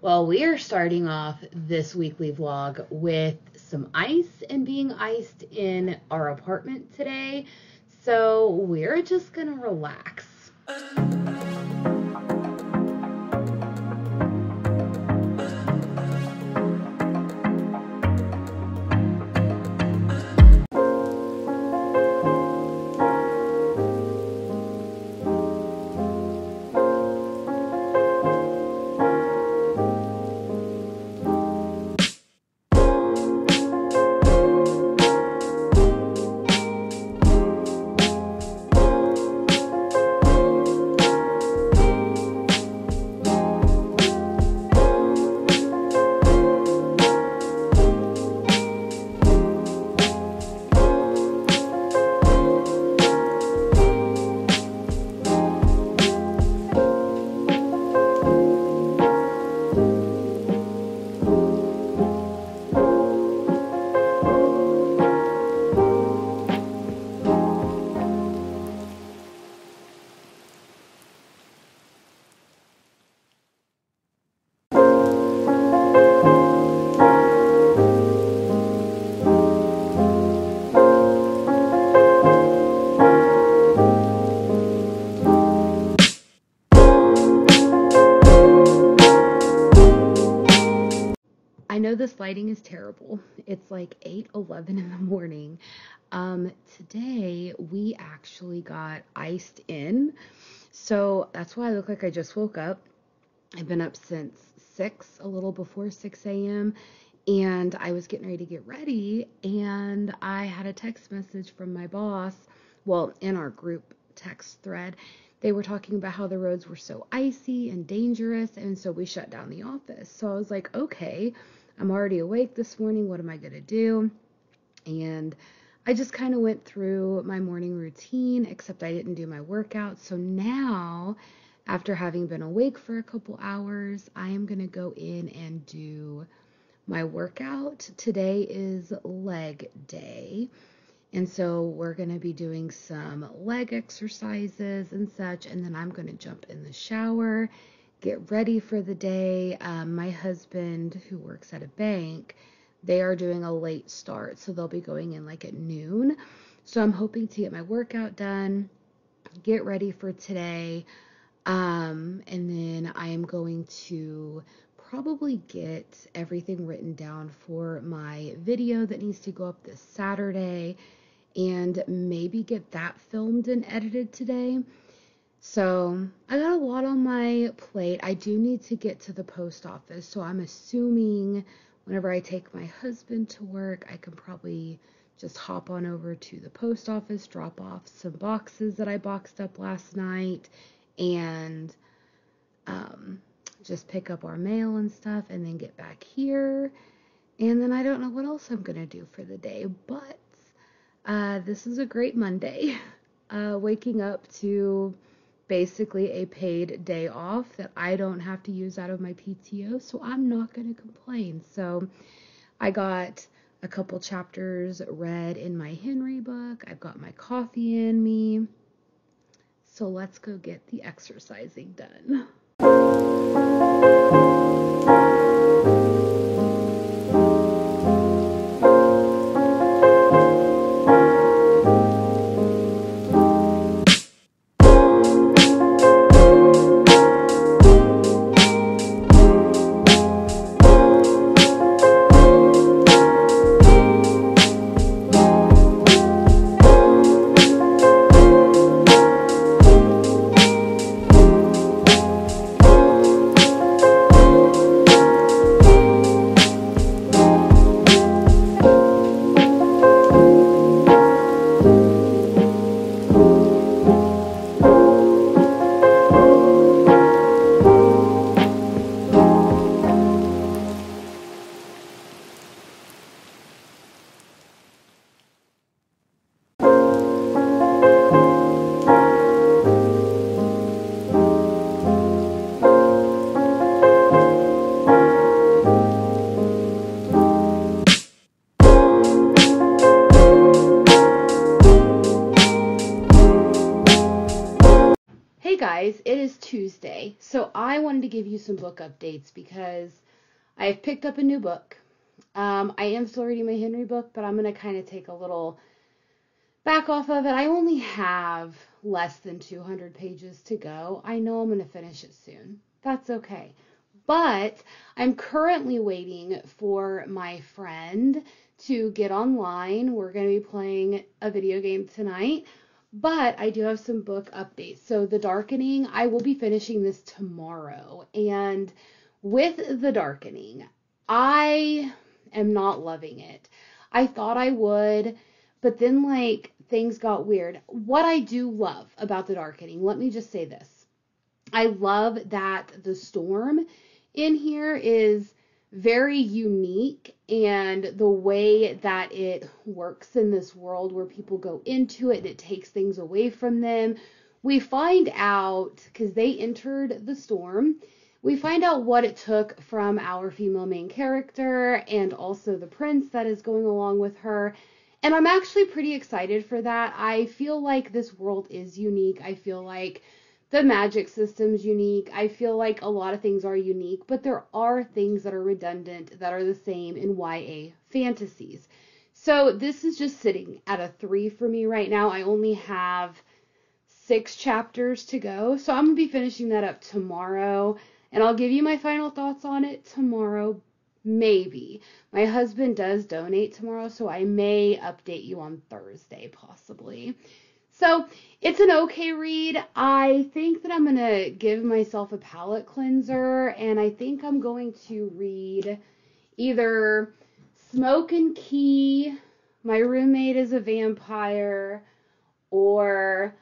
Well, we are starting off this weekly vlog with some ice and being iced in our apartment today. So we're just gonna relax. I know this lighting is terrible. It's like 8:11 in the morning. Today we actually got iced in. So that's why I look like I just woke up. I've been up since 6, a little before 6 a.m. And I was getting ready to get ready, and I had a text message from my boss. Well, in our group text thread, they were talking about how the roads were so icy and dangerous, and so we shut down the office. So I was like, okay, I'm already awake this morning. What am I going to do? And I just kind of went through my morning routine, except I didn't do my workout. So now, after having been awake for a couple hours, I am going to go in and do my workout. Today is leg day. And so we're going to be doing some leg exercises and such. And then I'm going to jump in the shower, get ready for the day. My husband, who works at a bank, they are doing a late start, so they'll be going in like at noon. So I'm hoping to get my workout done, get ready for today, and then I am going to probably get everything written down for my video that needs to go up this Saturday, and maybe get that filmed and edited today. So I got a lot on my plate. I do need to get to the post office, so I'm assuming whenever I take my husband to work, I can probably just hop on over to the post office, drop off some boxes that I boxed up last night, and just pick up our mail and stuff, and then get back here. And then I don't know what else I'm going to do for the day, but this is a great Monday. Waking up to basically a paid day off that I don't have to use out of my PTO, so I'm not going to complain. So I got a couple chapters read in my Henry book. I've got my coffee in me. So let's go get the exercising done. Tuesday, so I wanted to give you some book updates because I have picked up a new book. I am still reading my Henry book, but I'm going to kind of take a little back off of it. I only have less than 200 pages to go. I know I'm going to finish it soon. That's okay. But I'm currently waiting for my friend to get online. We're going to be playing a video game tonight. But I do have some book updates. So The Darkening, I will be finishing this tomorrow. And with The Darkening, I am not loving it. I thought I would, but then things got weird. What I do love about The Darkening, let me just say this. I love that the storm in here is very unique, and the way that it works in this world where people go into it and it takes things away from them. We find out, because they entered the storm, we find out what it took from our female main character and also the prince that is going along with her. And I'm actually pretty excited for that. I feel like this world is unique. I feel like the magic system's unique. I feel like a lot of things are unique, but there are things that are redundant that are the same in YA fantasies. So this is just sitting at a 3 for me right now. I only have 6 chapters to go, so I'm going to be finishing that up tomorrow, and I'll give you my final thoughts on it tomorrow, maybe. My husband does donate tomorrow, so I may update you on Thursday, possibly. So it's an okay read. I think that I'm going to give myself a palate cleanser, and I think I'm going to read either Smoke and Key, My Roommate is a Vampire, or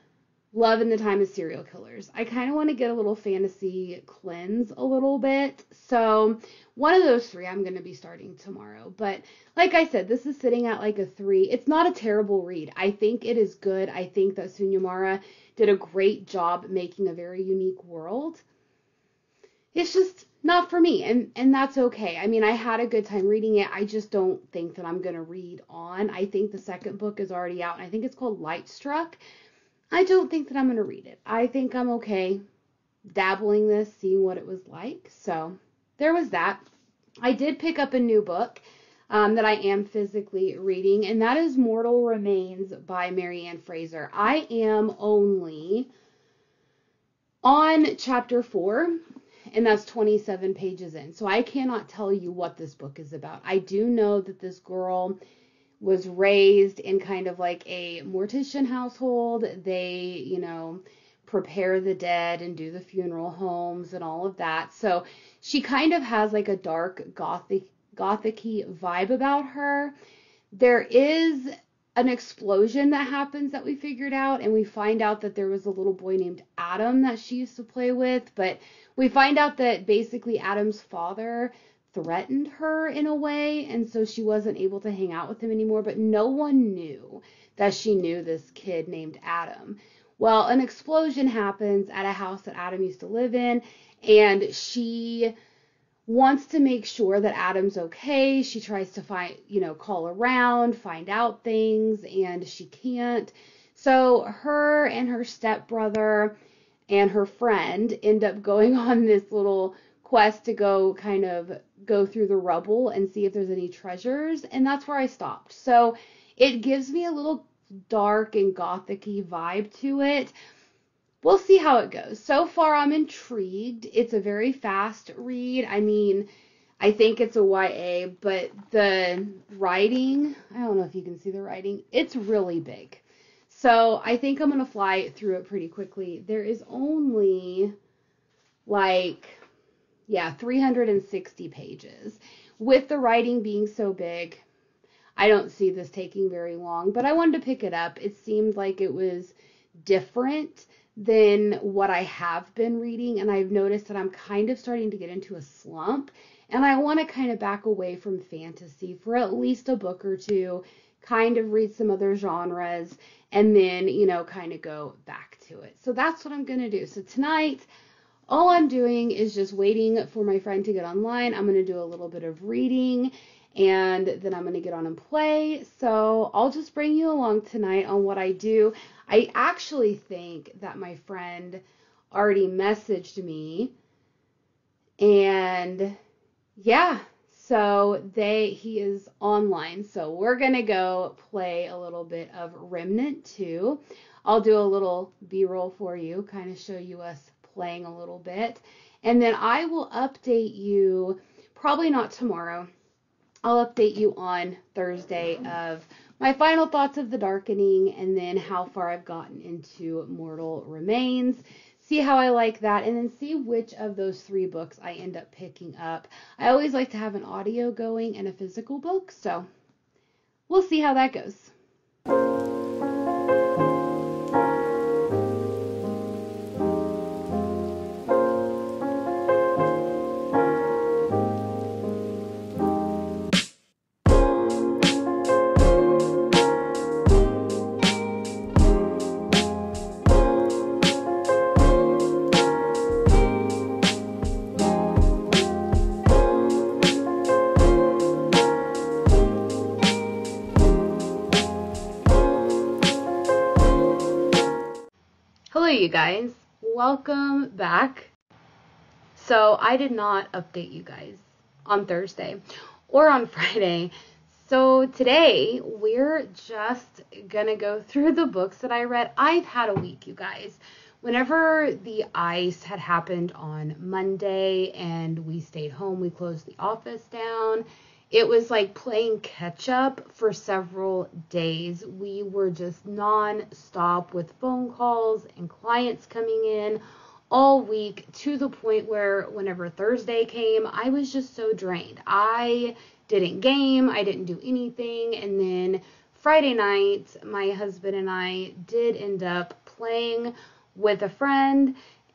Love in the Time of Serial Killers. I kind of want to get a little fantasy cleanse a little bit. So one of those 3 I'm going to be starting tomorrow. But like I said, this is sitting at a 3. It's not a terrible read. I think it is good. I think that Sunyamara did a great job making a very unique world. It's just not for me, and that's okay. I mean, I had a good time reading it. I just don't think that I'm going to read on. I think the second book is already out, and I think it's called Light Struck. I don't think that I'm going to read it. I think I'm okay dabbling this, seeing what it was like. So there was that. I did pick up a new book that I am physically reading, and that is Mortal Remains by Mary Ann Fraser. I am only on chapter 4, and that's 27 pages in. So I cannot tell you what this book is about. I do know that this girl was raised in kind of like a mortician household. They, prepare the dead and do the funeral homes and all of that. So she kind of has like a dark gothic-y vibe about her. There is an explosion that happens that we figured out, and we find out that there was a little boy named Adam that she used to play with, but we find out that basically Adam's father threatened her in a way, and so she wasn't able to hang out with him anymore, but no one knew that she knew this kid named Adam. Well, an explosion happens at a house that Adam used to live in, and she wants to make sure that Adam's okay. She tries to call around, find out things, and she can't. So her and her stepbrother and her friend end up going on this little quest to go through the rubble and see if there's any treasures, and that's where I stopped. So it gives me a little dark and gothic-y vibe to it. We'll see how it goes. So far, I'm intrigued. It's a very fast read. I mean, I think it's a YA, but the writing, I don't know if you can see the writing, it's really big. So I think I'm going to fly through it pretty quickly. There is only 360 pages. With the writing being so big, I don't see this taking very long, but I wanted to pick it up. It seemed like it was different than what I have been reading, and I've noticed that I'm kind of starting to get into a slump, and I want to kind of back away from fantasy for at least a book or two, kind of read some other genres, and then, kind of go back to it. So that's what I'm going to do. So tonight, all I'm doing is just waiting for my friend to get online. I'm going to do a little bit of reading, and then I'm going to get on and play. So I'll just bring you along tonight on what I do. I actually think that my friend already messaged me. And yeah, so he is online. So we're going to go play a little bit of Remnant 2. I'll do a little B-roll for you, kind of show you us playing a little bit. And then I will update you, probably not tomorrow. I'll update you on Thursday of my final thoughts of The Darkening and then how far I've gotten into Mortal Remains. See how I like that, and then see which of those 3 books I end up picking up. I always like to have an audio going and a physical book, so we'll see how that goes. Hello you guys, welcome back. So I did not update you guys on Thursday or on Friday. So today we're just gonna go through the books that I read. I've had a week, you guys. Whenever the ice had happened on Monday and we stayed home, we closed the office down. It was like playing catch up for several days. We were just non-stop with phone calls and clients coming in all week, to the point where whenever Thursday came, I was just so drained. I didn't game, I didn't do anything. And then Friday night, my husband and I did end up playing with a friend.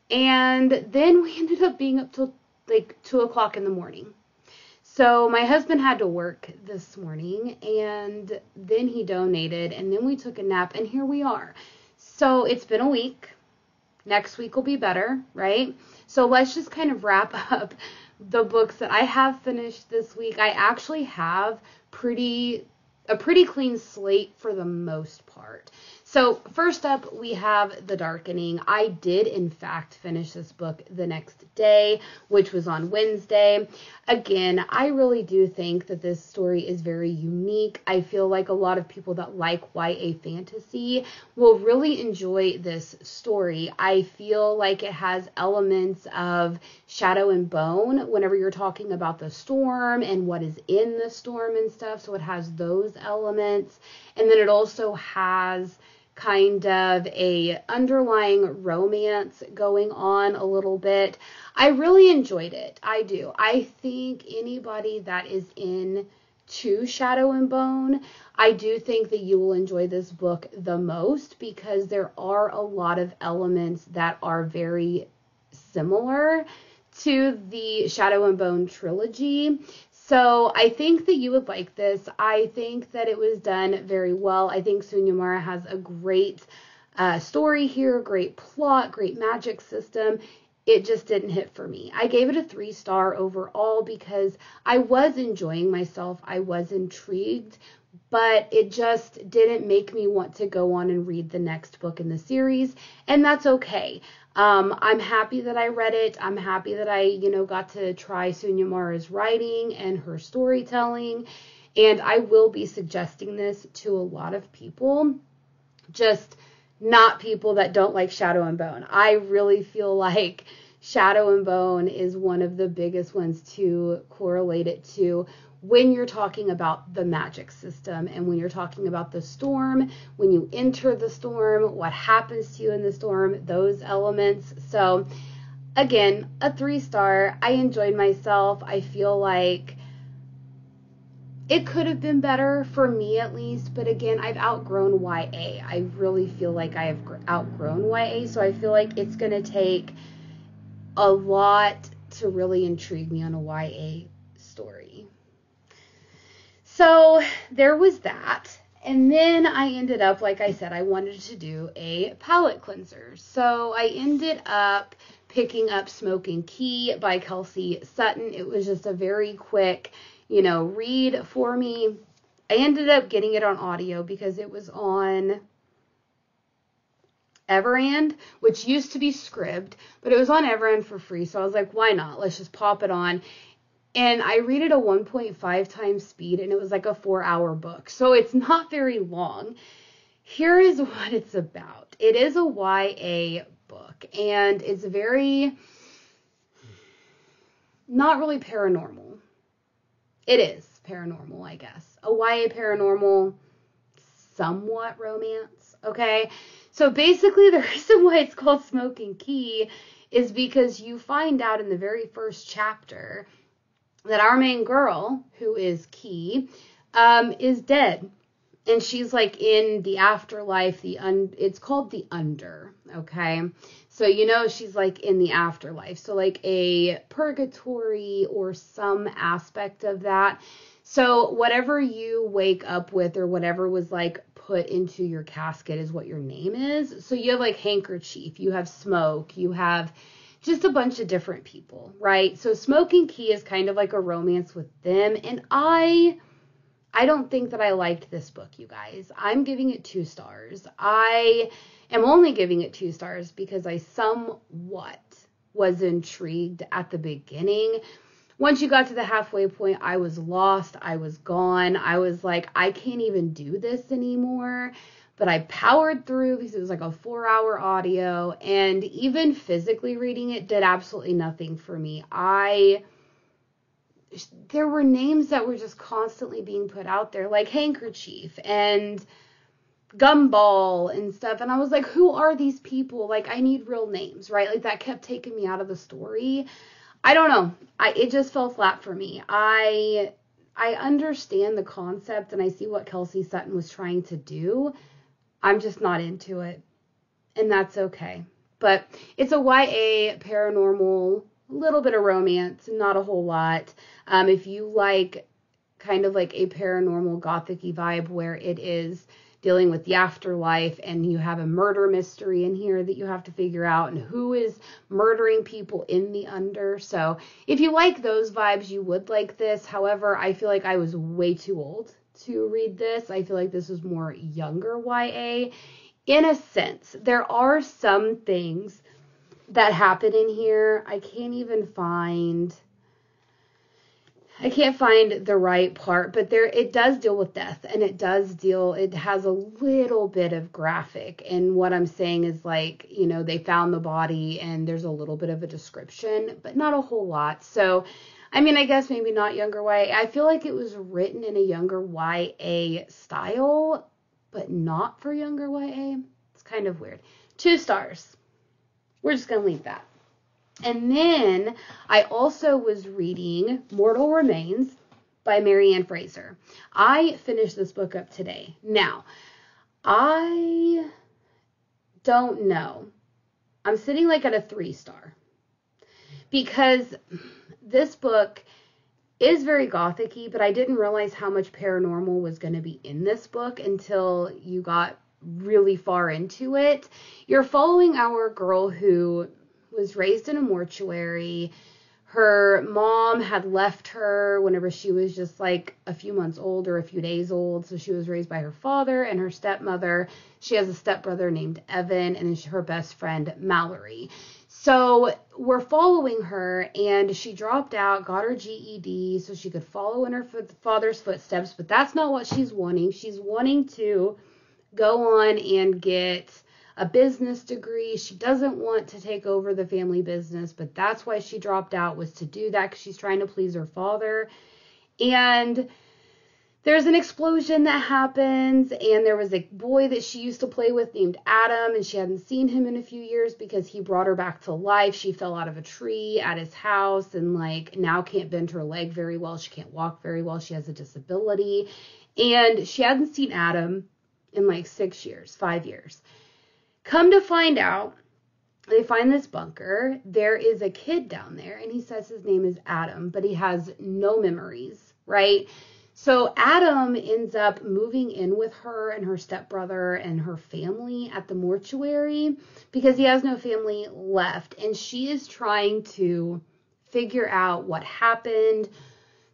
And then we ended up being up till like 2 o'clock in the morning. So my husband had to work this morning, and then he donated, and then we took a nap, and here we are. So it's been a week. Next week will be better, right? So let's just kind of wrap up the books that I have finished this week. I actually have a pretty clean slate for the most part. So first up, we have The Darkening. I did, in fact, finish this book the next day, which was on Wednesday. Again, I really do think that this story is very unique. I feel like a lot of people that like YA fantasy will really enjoy this story. I feel like it has elements of Shadow and Bone whenever you're talking about the storm and what is in the storm and stuff. So it has those elements. And then it also has kind of a underlying romance going on a little bit. I really enjoyed it. I do. I think anybody that is into Shadow and Bone, I do think that you will enjoy this book the most, because there are a lot of elements that are very similar to the Shadow and Bone trilogy. So I think that you would like this. I think that it was done very well. I think Sunyamara has a great story here, great plot, great magic system. It just didn't hit for me. I gave it a 3-star overall because I was enjoying myself. I was intrigued, but it just didn't make me want to go on and read the next book in the series, and that's okay. I'm happy that I read it. I'm happy that I, got to try Sunyamara's writing and her storytelling. And I will be suggesting this to a lot of people, just not people that don't like Shadow and Bone. I really feel like Shadow and Bone is one of the biggest ones to correlate it to when you're talking about the magic system and when you're talking about the storm, when you enter the storm, what happens to you in the storm, those elements. So again, a 3-star. I enjoyed myself. I feel like it could have been better for me at least, but again, I've outgrown YA. I really feel like I have outgrown YA, so I feel like it's going to take a lot to really intrigue me on a YA story. So there was that. And then I ended up, like I said, I wanted to do a palette cleanser. So I ended up picking up Smoking Key by Kelsey Sutton. It was just a very quick, read for me. I ended up getting it on audio because it was on Everand, which used to be Scribd, but it was on Everand for free. So I was like, why not? Let's just pop it on. And I read it at 1.5 times speed, and it was like a 4-hour book. So it's not very long. Here is what it's about. It is a YA book, and it's very, not really paranormal. It is paranormal, I guess. A YA paranormal, somewhat romance, okay? So basically, the reason why it's called Smoking Key is because you find out in the very first chapter that our main girl, who is Key, is dead. And she's like in the afterlife, it's called the Under, okay? So she's like in the afterlife. So like a purgatory or some aspect of that. So whatever you wake up with or whatever was like put into your casket is what your name is. So you have like Handkerchief, you have Smoke, you have just a bunch of different people, right? So Smoking Key is kind of like a romance with them. And I don't think that I liked this book, you guys. I'm giving it 2 stars. I am only giving it 2 stars because I somewhat was intrigued at the beginning. Once you got to the halfway point, I was lost. I was gone. I was like, I can't even do this anymore. But I powered through because it was like a 4-hour audio, and even physically reading it did absolutely nothing for me. There were names that were just constantly being put out there, like Handkerchief and Gumball and stuff. And I was like, who are these people? Like, I need real names, right? Like, that kept taking me out of the story. I don't know. It just fell flat for me. I understand the concept and I see what Kelsey Sutton was trying to do. I'm just not into it, and that's okay. But it's a YA paranormal, little bit of romance, not a whole lot. If you like kind of like a paranormal gothic-y vibe where it is dealing with the afterlife and you have a murder mystery in here that you have to figure out and who is murdering people in the Under. So if you like those vibes, you would like this. However, I feel like I was way too old to read this. I feel like this was more younger YA in a sense. There are some things that happen in here. I can't find the right part, but it does deal with death, and it has a little bit of graphic. And what I'm saying is, like, they found the body and there's a little bit of a description, but not a whole lot. So I guess maybe not younger YA. I feel like it was written in a younger YA style, but not for younger YA. It's kind of weird. 2 stars. We're just going to leave that. And then I also was reading Mortal Remains by Marianne Fraser. I finished this book up today. Now, I don't know. I'm sitting like at a 3-star. Because this book is very gothic-y, but I didn't realize how much paranormal was going to be in this book until you got really far into it. You're following our girl who was raised in a mortuary. Her mom had left her whenever she was just like a few months old or a few days old. So she was raised by her father and her stepmother. She has a stepbrother named Evan and her best friend Mallory. So we're following her, and she dropped out, got her GED so she could follow in her father's footsteps, but that's not what she's wanting. She's wanting to go on and get a business degree. She doesn't want to take over the family business, but that's why she dropped out, was to do that because she's trying to please her father. And there's an explosion that happens, and there was a boy that she used to play with named Adam, and she hadn't seen him in a few years because he brought her back to life. She fell out of a tree at his house and like now can't bend her leg very well. She can't walk very well. She has a disability, and she hadn't seen Adam in like 5 years. Come to find out, they find this bunker. There is a kid down there, and he says his name is Adam, but he has no memories, right? So Adam ends up moving in with her and her stepbrother and her family at the mortuary because he has no family left. And she is trying to figure out what happened.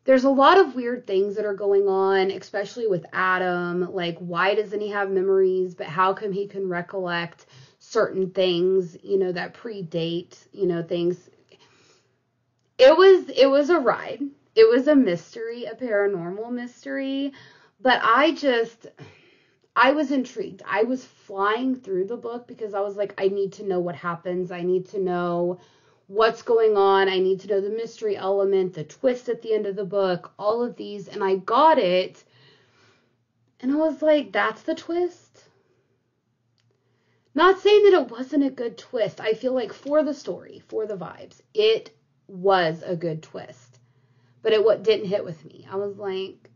There's a lot of weird things that are going on, especially with Adam. Like, why doesn't he have memories? But how come he can recollect certain things, that predate, things. It was a ride. It was a mystery, a paranormal mystery, but I was intrigued. I was flying through the book because I was like, I need to know what happens. I need to know what's going on. I need to know the mystery element, the twist at the end of the book, all of these. And I got it. And I was like, that's the twist? Not saying that it wasn't a good twist. I feel like for the story, for the vibes, it was a good twist. But it didn't hit with me. I was like,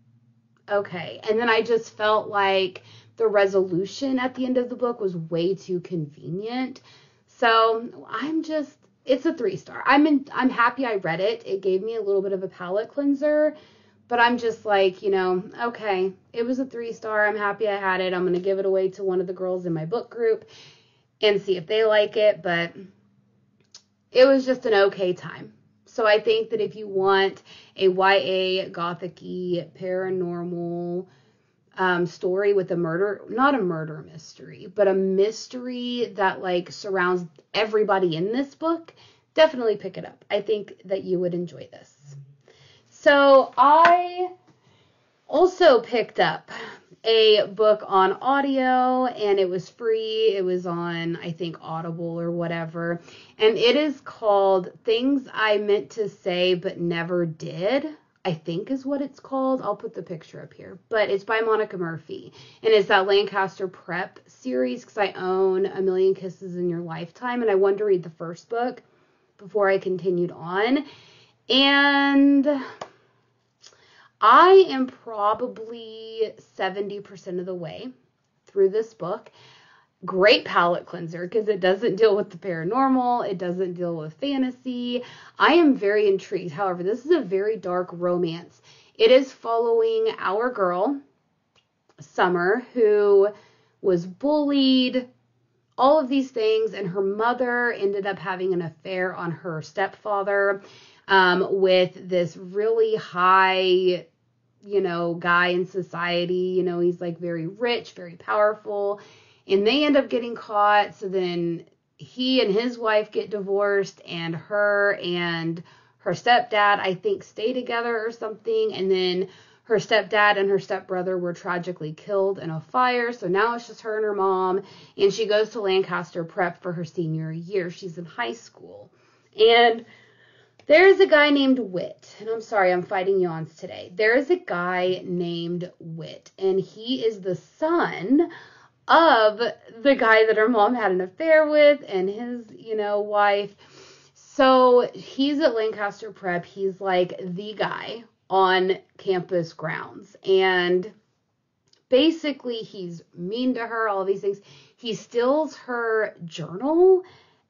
okay. And then I just felt like the resolution at the end of the book was way too convenient. So it's a 3-star. I'm happy I read it. It gave me a little bit of a palate cleanser, but I'm just like, okay, it was a 3-star. I'm happy I had it. I'm going to give it away to one of the girls in my book group and see if they like it, but it was just an okay time. So I think that if you want a YA gothic-y paranormal story with not a murder mystery, but a mystery that like surrounds everybody in this book, definitely pick it up. I think that you would enjoy this. So I also picked up a book on audio, and it was free. It was on, I think, Audible or whatever. And it is called Things I Meant to Say But Never Did, I think is what it's called. I'll put the picture up here. But it's by Monica Murphy. And it's that Lancaster Prep series because I own A Million Kisses in Your Lifetime. And I wanted to read the first book before I continued on. And I am probably 70% of the way through this book. Great palate cleanser because it doesn't deal with the paranormal. It doesn't deal with fantasy. I am very intrigued. However, this is a very dark romance. It is following our girl, Summer, who was bullied, all of these things, and her mother ended up having an affair on her stepfather with this really high, guy in society. He's like very rich, very powerful. And they end up getting caught. So then he and his wife get divorced, and her stepdad, I think, stay together or something. And then her stepdad and her stepbrother were tragically killed in a fire. So now it's just her and her mom. And she goes to Lancaster Prep for her senior year. She's in high school. And there's a guy named Whit. And I'm sorry, I'm fighting yawns today. There's a guy named Whit. And he is the son of the guy that her mom had an affair with and his, wife. So he's at Lancaster Prep. He's like the guy on campus grounds. And basically he's mean to her, all these things. He steals her journal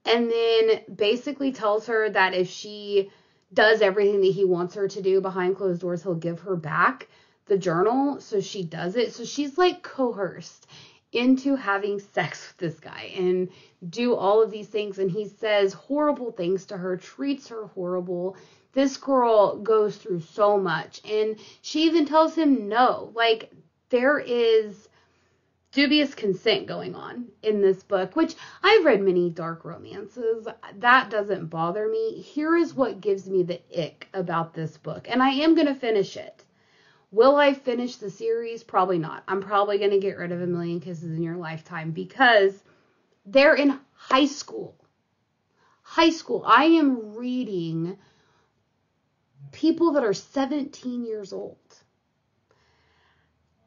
and then basically tells her that if she does everything that he wants her to do behind closed doors, he'll give her back the journal. So she does it. So she's like coerced into having sex with this guy and do all of these things. And he says horrible things to her, treats her horrible. This girl goes through so much. And she even tells him no. Like, there is dubious consent going on in this book, which I've read many dark romances. That doesn't bother me. Here is what gives me the ick about this book. And I am going to finish it. Will I finish the series? Probably not. I'm probably going to get rid of A Million Kisses in Your Lifetime because they're in high school. High school. I am reading people that are 17 years old.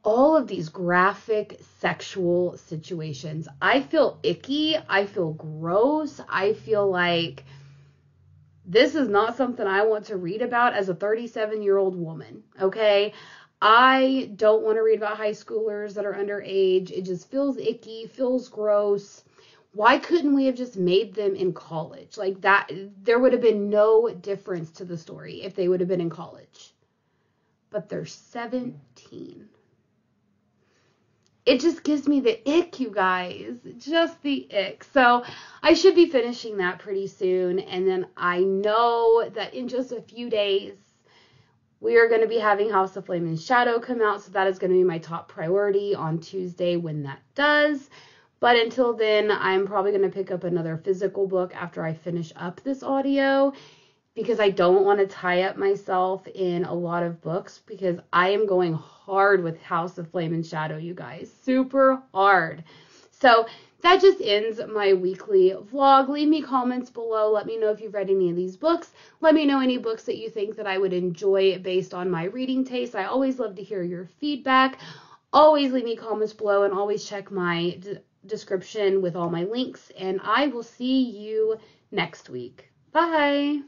All of these graphic sexual situations. I feel icky. I feel gross. I feel like this is not something I want to read about as a 37-year-old woman, okay? I don't want to read about high schoolers that are underage. It just feels icky, feels gross. Why couldn't we have just made them in college? Like that, there would have been no difference to the story if they would have been in college. But they're 17. It just gives me the ick, you guys. Just the ick. So I should be finishing that pretty soon. And then I know that in just a few days, we are going to be having House of Flame and Shadow come out. So that is going to be my top priority on Tuesday when that does. But until then, I'm probably going to pick up another physical book after I finish up this audio, because I don't want to tie up myself in a lot of books, because I am going hard with House of Flame and Shadow, you guys. Super hard. So that just ends my weekly vlog. Leave me comments below. Let me know if you've read any of these books. Let me know any books that you think that I would enjoy based on my reading taste. I always love to hear your feedback. Always leave me comments below, and always check my description with all my links. And I will see you next week. Bye.